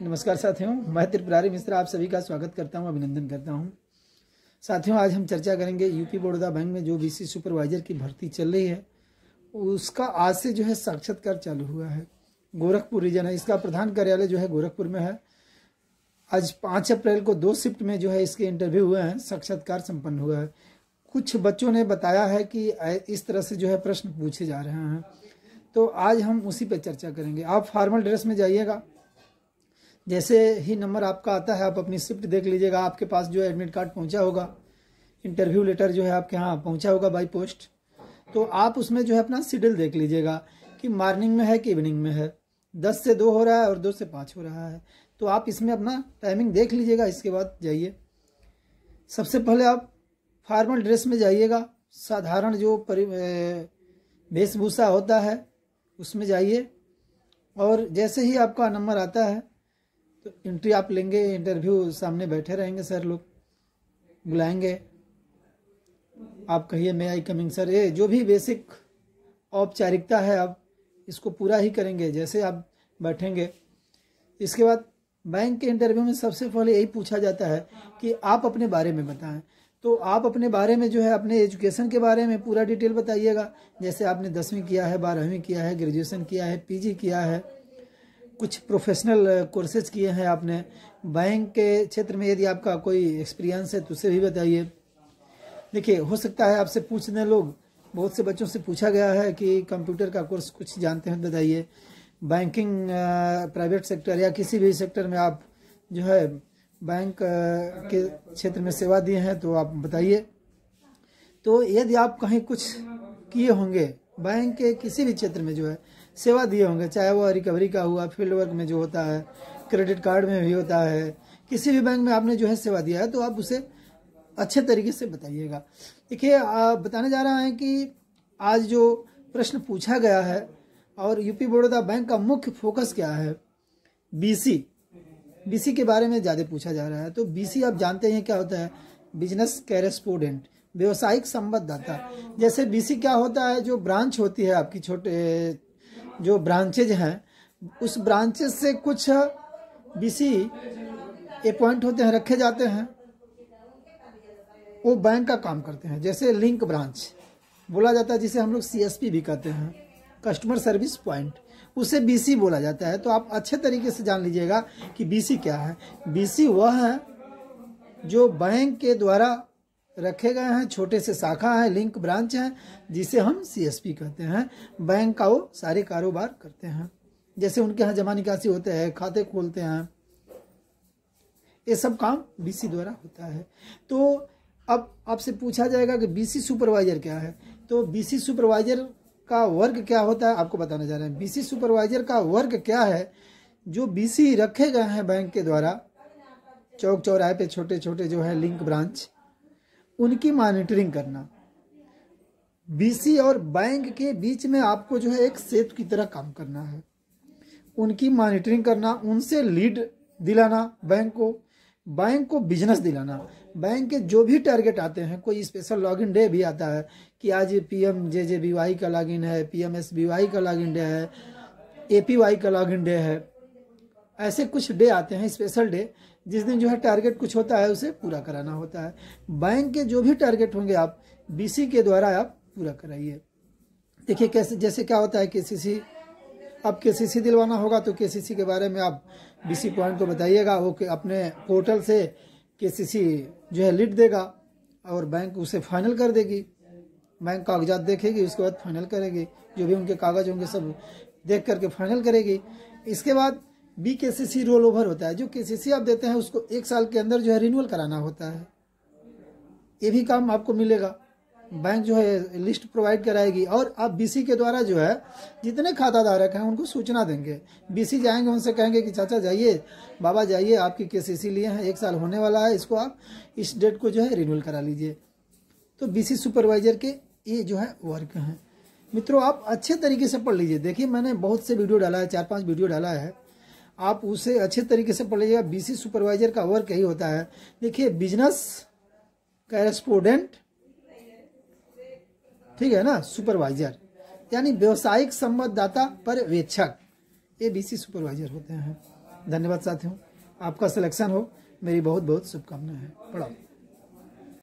नमस्कार साथियों, मैं त्रिपुरारी मिश्रा आप सभी का स्वागत करता हूं, अभिनंदन करता हूं। साथियों, आज हम चर्चा करेंगे यूपी बड़ौदा बैंक में जो बीसी सुपरवाइजर की भर्ती चल रही है उसका आज से जो है साक्षात्कार चालू हुआ है। गोरखपुर रीजन है, इसका प्रधान कार्यालय जो है गोरखपुर में है। आज 5 अप्रैल को 2 शिफ्ट में जो है इसके इंटरव्यू हुए हैं, साक्षात्कार संपन्न हुआ है। कुछ बच्चों ने बताया है कि इस तरह से जो है प्रश्न पूछे जा रहे हैं, तो आज हम उसी पर चर्चा करेंगे। आप फॉर्मल ड्रेस में जाइएगा, जैसे ही नंबर आपका आता है आप अपनी शिफ्ट देख लीजिएगा। आपके पास जो है एडमिट कार्ड पहुंचा होगा, इंटरव्यू लेटर जो है आपके यहाँ पहुंचा होगा बाई पोस्ट, तो आप उसमें जो है अपना शेड्यूल देख लीजिएगा कि मॉर्निंग में है कि इवनिंग में है। 10 से 2 हो रहा है और 2 से 5 हो रहा है, तो आप इसमें अपना टाइमिंग देख लीजिएगा। इसके बाद जाइए, सबसे पहले आप फॉर्मल ड्रेस में जाइएगा, साधारण जो वेशभूषा होता है उसमें जाइए। और जैसे ही आपका नंबर आता है तो एंट्री आप लेंगे, इंटरव्यू सामने बैठे रहेंगे, सर लोग बुलाएंगे, आप कहिए मे आई कमिंग सर। ये जो भी बेसिक औपचारिकता है आप इसको पूरा ही करेंगे जैसे आप बैठेंगे। इसके बाद बैंक के इंटरव्यू में सबसे पहले यही पूछा जाता है कि आप अपने बारे में बताएं। तो आप अपने बारे में जो है अपने एजुकेशन के बारे में पूरा डिटेल बताइएगा, जैसे आपने 10वीं किया है, 12वीं किया है, ग्रेजुएशन किया है, पीजी किया है, कुछ प्रोफेशनल कोर्सेज किए हैं आपने। बैंक के क्षेत्र में यदि आपका कोई एक्सपीरियंस है तो उसे भी बताइए। देखिए, हो सकता है आपसे पूछने लोग, बहुत से बच्चों से पूछा गया है कि कंप्यूटर का कोर्स कुछ जानते हैं बताइए। बैंकिंग प्राइवेट सेक्टर या किसी भी सेक्टर में आप जो है बैंक के क्षेत्र में सेवा दिए हैं तो आप बताइए। तो यदि आप कहीं कुछ किए होंगे बैंक के किसी भी क्षेत्र में जो है सेवा दिए होंगे, चाहे वो रिकवरी का हुआ, फील्ड वर्क में जो होता है, क्रेडिट कार्ड में भी होता है, किसी भी बैंक में आपने जो है सेवा दिया है, तो आप उसे अच्छे तरीके से बताइएगा। देखिए, बताने जा रहा है कि आज जो प्रश्न पूछा गया है और यूपी बड़ौदा बैंक का मुख्य फोकस क्या है, बीसी के बारे में ज़्यादा पूछा जा रहा है। तो बीसी आप जानते हैं क्या होता है, बिजनेस करेस्पोंडेंट, व्यवसायिक संवाददाता। जैसे बीसी क्या होता है, जो ब्रांच होती है आपकी, छोटे जो ब्रांचेज हैं, उस ब्रांचेज से कुछ बीसी अपॉइंट होते हैं, रखे जाते हैं, वो बैंक का काम करते हैं। जैसे लिंक ब्रांच बोला जाता है, जिसे हम लोग सीएसपी भी कहते हैं, कस्टमर सर्विस पॉइंट, उसे बीसी बोला जाता है। तो आप अच्छे तरीके से जान लीजिएगा कि बीसी क्या है। बीसी वह है जो बैंक के द्वारा रखे गए हैं, छोटे से शाखा है, लिंक ब्रांच है, जिसे हम सीएसपी कहते हैं। बैंक का वो सारे कारोबार करते हैं, जैसे उनके यहाँ जमा निकासी होते हैं, खाते खोलते हैं, ये सब काम बीसी द्वारा होता है। तो अब आपसे पूछा जाएगा कि बीसी सुपरवाइजर क्या है, तो बीसी सुपरवाइजर का वर्ग क्या होता है आपको बताने जा रहे हैं। बीसी सुपरवाइजर का वर्ग क्या है, जो बीसी रखे गए हैं बैंक के द्वारा चौक चौराहे पे, छोटे छोटे जो है लिंक ब्रांच, उनकी मॉनिटरिंग करना। बीसी और बैंक के बीच में आपको जो है एक सेतु की तरह काम करना है, उनकी मॉनिटरिंग करना, उनसे लीड दिलाना बैंक को बिजनेस दिलाना। बैंक के जो भी टारगेट आते हैं, कोई स्पेशल लॉगिन डे भी आता है कि आज PMJJBY का लॉगिन है, PMSBY का लॉगिन डे है, APY का लॉगिन डे है, ऐसे कुछ डे आते हैं, स्पेशल डे, जिस दिन जो है टारगेट कुछ होता है उसे पूरा कराना होता है। बैंक के जो भी टारगेट होंगे आप बीसी के द्वारा आप पूरा कराइए। देखिए कैसे, जैसे क्या होता है केसीसी, अब केसीसी दिलवाना होगा तो केसीसी के बारे में आप बीसी पॉइंट को बताइएगा। वो अपने पोर्टल से केसीसी जो है लीड देगा और बैंक उसे फाइनल कर देगी। बैंक कागजात देखेगी, उसके बाद फाइनल करेगी, जो भी उनके कागज होंगे सब देख करके फाइनल करेगी। इसके बाद BKCC रोल ओवर होता है, जो केसीसी आप देते हैं उसको 1 साल के अंदर जो है रिन्यूअल कराना होता है। ये भी काम आपको मिलेगा, बैंक जो है लिस्ट प्रोवाइड कराएगी और आप बीसी के द्वारा जो है जितने खाता धारक हैं उनको सूचना देंगे। बीसी जाएंगे, उनसे कहेंगे कि चाचा जाइए, बाबा जाइए, आपकी केसीसी लिए हैं, 1 साल होने वाला है, इसको आप इस डेट को जो है रिन्यूअल करा लीजिए। तो बीसी सुपरवाइजर के ये जो है वर्क हैं। मित्रों, आप अच्छे तरीके से पढ़ लीजिए। देखिए, मैंने बहुत से वीडियो डाला है, 4-5 वीडियो डाला है, आप उसे अच्छे तरीके से पढ़ लीजिएगा। बीसी सुपरवाइजर का वर्क यही होता है। देखिए, बिजनेस करेस्पोंडेंट, ठीक है ना, सुपरवाइजर यानी व्यवसायिक संवाददाता पर्यवेक्षक, ये बीसी सुपरवाइजर होते हैं। धन्यवाद साथियों, आपका सिलेक्शन हो, मेरी बहुत बहुत शुभकामनाएं हैं। पढ़ाओ।